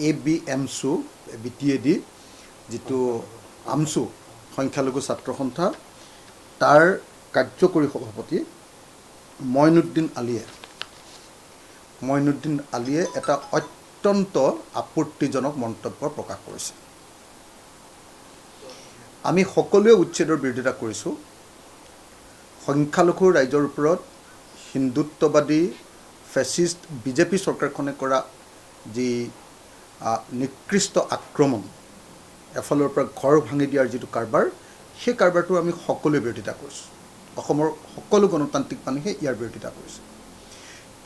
ABMSU BTAD যেটো আমসু সংখ্যালঘু ছাত্ৰ সন্থা তাৰ কাৰ্যকৰী সভাপতি মইনুদ্দিন আলীয়ে এটা অত্যন্ত আপত্তিজনক মন্তব্য প্ৰকাশ কৰিছে আমি সকলোৱে উচ্ছেদৰ বিৰোধিতা কৰিছো সংখ্যালঘু ৰাইজৰ ওপৰত হিন্দুত্ববাদী ফ্যাসিষ্ট বিজেপি চৰকাৰখনে কৰা যি নিকৃষ্ট আক্ৰমণ এফালৰ পৰা ঘৰ ভাঙি দিয়াৰ যেটো কাৰবাৰ সেই কাৰবাৰটো আমি সকলোৱে বিৰোধিতা কৰিছো অসমৰ সকলো গণতান্ত্ৰিক মানুহে ইয়াৰ বিৰোধিতা কৰিছে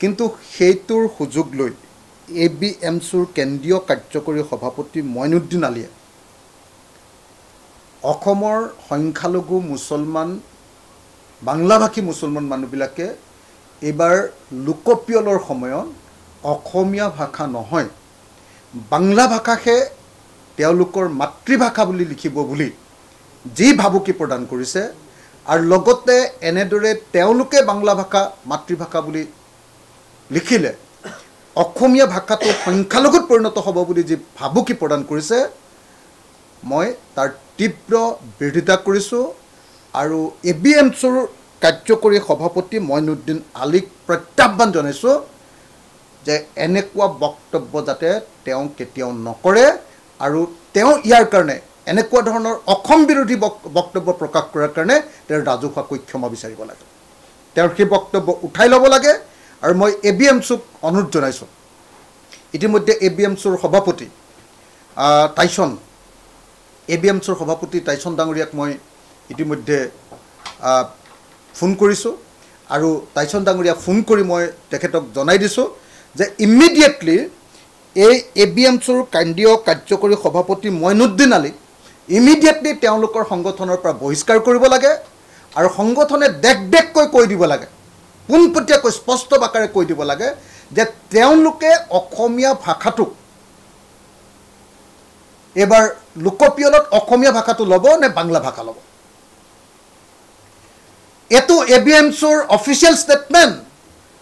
কিন্তু সেইটোৰ সুযোগ লৈ ABMSUৰ কেন্দ্ৰীয় কাৰ্যকৰী সভাপতি মইনুদ্দিন আলীয়ে অসমৰ সংখ্যালঘু মুছলমান বাংলাভাষী মুছলমান মানুহবিলাকে এবাৰ লোকপিয়লৰ সময়ত অসমীয়া ভাষা নহয় বাংলা ভাষাহে তেওঁলোকৰ মাতৃভাষা বুলি লিখিব বুলি যি ভাবুকি প্ৰদান কৰিছে আৰু লগতে এনেদৰে তেওঁলোকে বাংলা ভাষা মাতৃভাষা বুলি লিখিলে অসমীয়া ভাষাটো সংখ্যালঘুত পৰিণত হ'ব বুলি যি ভাবুকি প্ৰদান কৰিছে মই তাৰ তীব্ৰ বিৰোধিতা কৰিছো আৰু ABMSUৰ কাৰ্যকৰী সভাপতি মইনুদ্দিন আলীক প্ৰত্যাহ্বান জনাইছো যে এনেকুৱা বক্তব্য যাতে তেওঁ কেতিয়াও নকৰে আৰু তেওঁ ইয়াৰ কাৰণে এনেকুৱা ধৰণৰ অসম বিৰোধী বক্তব্য প্ৰকাশ কৰাৰ কাৰণে তেওঁ ৰাজহুৱাকৈ ক্ষমা বিচাৰিব লাগে তেওঁৰ সেই বক্তব্য উঠাই ল'ব লাগে আৰু মই ABMSUক অনুৰোধ জনাইছো ইতিমধ্যে ABMSUৰ সভাপতি ABMSUৰ সভাপতি টাইছন ডাঙৰীয়াক মই ইতিমধ্যে ফোন কৰিছো আৰু টাইছন ডাঙৰীয়া ফোন কৰি মই তেখেতক জনাই দিছো যে ইমিডিয়েটলি এই ABMSUৰ কেন্দ্ৰীয় কাৰ্যকৰী সভাপতি মইনুদ্দিন আলী ইমিডিয়েটলি তেওঁলোকৰ সংগঠনৰ পৰা বহিষ্কাৰ কৰিব লাগে আৰু সংগঠনে দেখকৈ কৈ দিব লাগে পোনপটীয়াকৈ স্পষ্ট বাকাৰে কৈ দিব লাগে যে তেওঁলোকে অসমীয়া ভাষাটো এবাৰ লোকপিয়লত অসমীয়া ভাষাটো ল'ব নে বাংলা ভাষা ল'ব এটো ABMSUৰ অফিচিয়েল ষ্টেটমেন্ট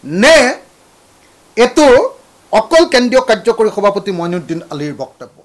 নে এটো অকল কেন্দ্ৰীয় কাৰ্যকৰী সভাপতি মইনুদ্দিন আলীৰ বক্তব্য